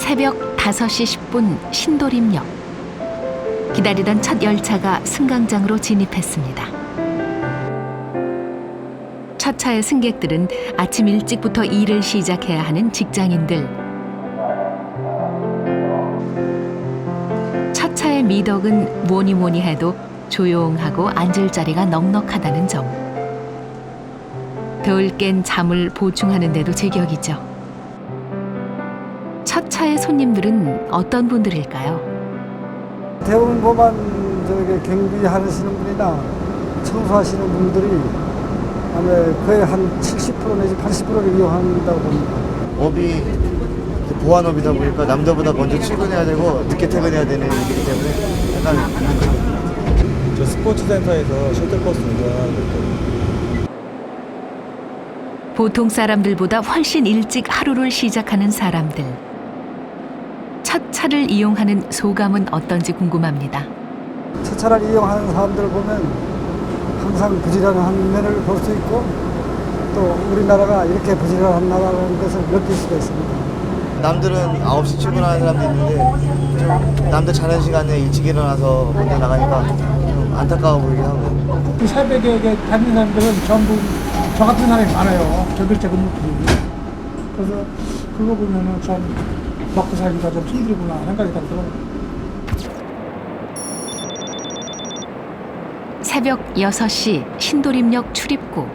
새벽 5시 10분 신도림역. 기다리던 첫 열차가 승강장으로 진입했습니다. 첫 차의 승객들은 아침 일찍부터 일을 시작해야 하는 직장인들. 첫 차의 미덕은 뭐니 해도 조용하고 앉을 자리가 넉넉하다는 점. 덜 깬 잠을 보충하는 데도 제격이죠. 첫 차의 손님들은 어떤 분들일까요? 대부분 보면 경비하시는 분이나 청소하시는 분들이 아마 거의 한 70% 내지 80%를 이용한다고 봅니다. 업이 보안업이다 보니까 남들보다 먼저 출근해야 되고 늦게 퇴근해야 되는 일이기 때문에 약간 저 스포츠센터에서 셔틀버스 운전하고 있거든요. 보통 사람들보다 훨씬 일찍 하루를 시작하는 사람들. 첫 차를 이용하는 소감은 어떤지 궁금합니다. 첫 차를 이용하는 사람들을 보면 항상 부지런한 면을 볼 수 있고 또 우리나라가 이렇게 부지런한 나라라는 것을 느낄 수가 있습니다. 남들은 9시 출근하는 사람도 있는데 좀 남들 자는 시간에 일찍 일어나서 먼저 나가니까 좀 안타까워 보이긴 하고. 새벽에 다니는 사람들은 전부 저 같은 사람이 많아요. 저들째 근무들이. 그래서 그거 보면은 좀 먹고 살기가 좀 힘들구나 생각이 들더라고요. 새벽 6시 신도림역 출입구.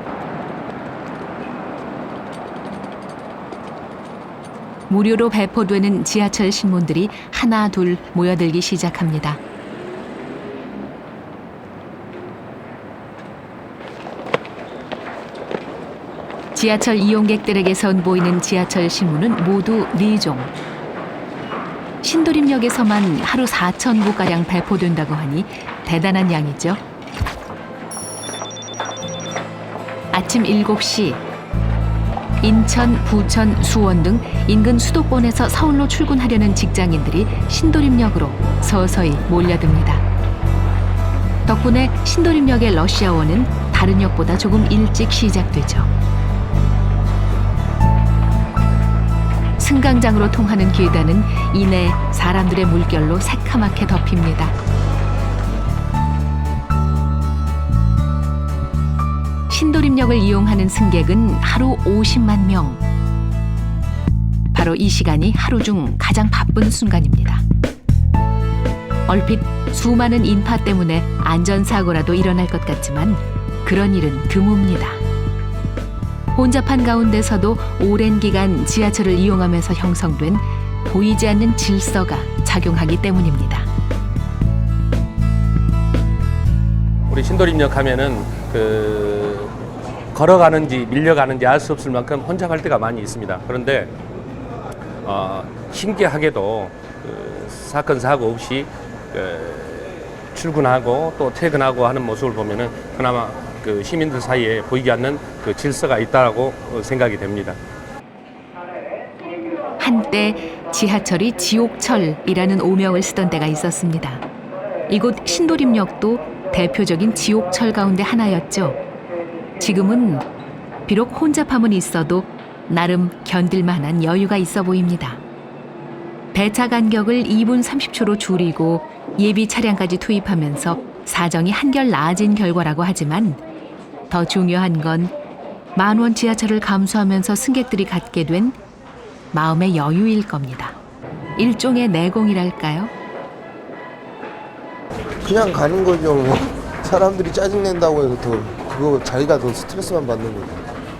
무료로 배포되는 지하철 신문들이 하나 둘 모여들기 시작합니다. 지하철 이용객들에게 선보이는 지하철 신문은 모두 4종. 신도림역에서만 하루 4,000부가량 배포된다고 하니 대단한 양이죠. 아침 7시 인천, 부천, 수원 등 인근 수도권에서 서울로 출근하려는 직장인들이 신도림역으로 서서히 몰려듭니다. 덕분에 신도림역의 러시아워는 다른 역보다 조금 일찍 시작되죠. 승강장으로 통하는 계단은 이내 사람들의 물결로 새카맣게 덮입니다. 신도림역을 이용하는 승객은 하루 50만 명. 바로 이 시간이 하루 중 가장 바쁜 순간입니다. 얼핏 수많은 인파 때문에 안전사고라도 일어날 것 같지만 그런 일은 드뭅니다. 혼잡한 가운데서도 오랜 기간 지하철을 이용하면서 형성된 보이지 않는 질서가 작용하기 때문입니다. 우리 신도림역 하면은 걸어가는지 밀려가는지 알 수 없을 만큼 혼잡할 때가 많이 있습니다. 그런데 신기하게도 사건 사고 없이 출근하고 또 퇴근하고 하는 모습을 보면은 그나마 시민들 사이에 보이지 않는 질서가 있다고 생각이 됩니다. 한때 지하철이 지옥철이라는 오명을 쓰던 때가 있었습니다. 이곳 신도림역도 대표적인 지옥철 가운데 하나였죠. 지금은 비록 혼잡함은 있어도 나름 견딜만한 여유가 있어 보입니다. 배차 간격을 2분 30초로 줄이고 예비 차량까지 투입하면서 사정이 한결 나아진 결과라고 하지만 더 중요한 건 10,000원 지하철을 감수하면서 승객들이 갖게 된 마음의 여유일 겁니다. 일종의 내공이랄까요? 그냥 가는 거죠. 뭐. 사람들이 짜증낸다고 해서 그거 자기가 더 스트레스만 받는 거죠.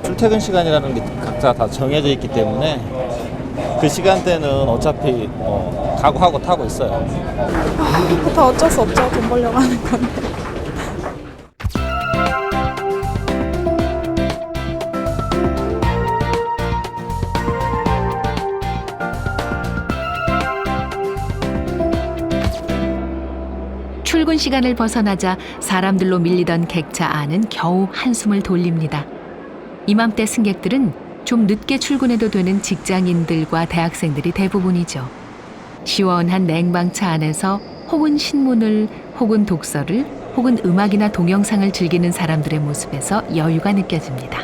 출퇴근 시간이라는 게 각자 다 정해져 있기 때문에 그 시간대는 어차피 각오하고 타고 있어요. 다 어쩔 수 없죠. 돈 벌려고 하는 건데. 출근 시간을 벗어나자 사람들로 밀리던 객차 안은 겨우 한숨을 돌립니다. 이맘때 승객들은 좀 늦게 출근해도 되는 직장인들과 대학생들이 대부분이죠. 시원한 냉방차 안에서 혹은 신문을, 혹은 독서를, 혹은 음악이나 동영상을 즐기는 사람들의 모습에서 여유가 느껴집니다.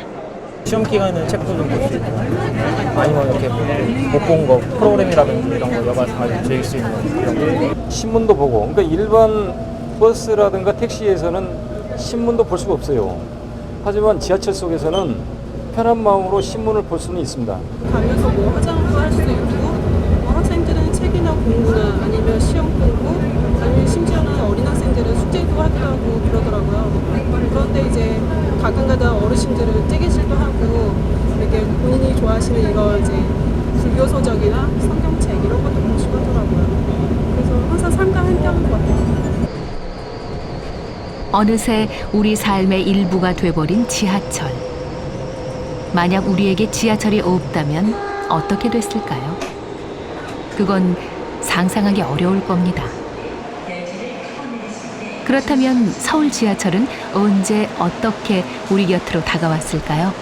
시험 기간에 책 보는 것도 있고 아니면 이렇게 못 본 거 프로그램이라든지 이런 거 여가생활에 즐길 수 있는 그런 게 신문도 보고, 그러니까 일반 버스라든가 택시에서는 신문도 볼 수가 없어요. 하지만 지하철 속에서는 편한 마음으로 신문을 볼 수는 있습니다. 가면서 뭐 화장도 할 수 있고 뭐 학생들은 책이나 공부나 아니면 시험 공부 아니면 심지어는 어린 학생들은 숙제도 하기도 하고 그러더라고요. 그런데 이제 가끔가다 어르신들은 떼기질도 하고 이렇게 본인이 좋아하시는 이거 이제 불교 서적이나 성경책 이런 것도 보시고 하더라고요. 그래서 항상 삶과 함께하는 것 같아요. 어느새 우리 삶의 일부가 돼버린 지하철. 만약 우리에게 지하철이 없다면 어떻게 됐을까요? 그건 상상하기 어려울 겁니다. 그렇다면 서울 지하철은 언제 어떻게 우리 곁으로 다가왔을까요?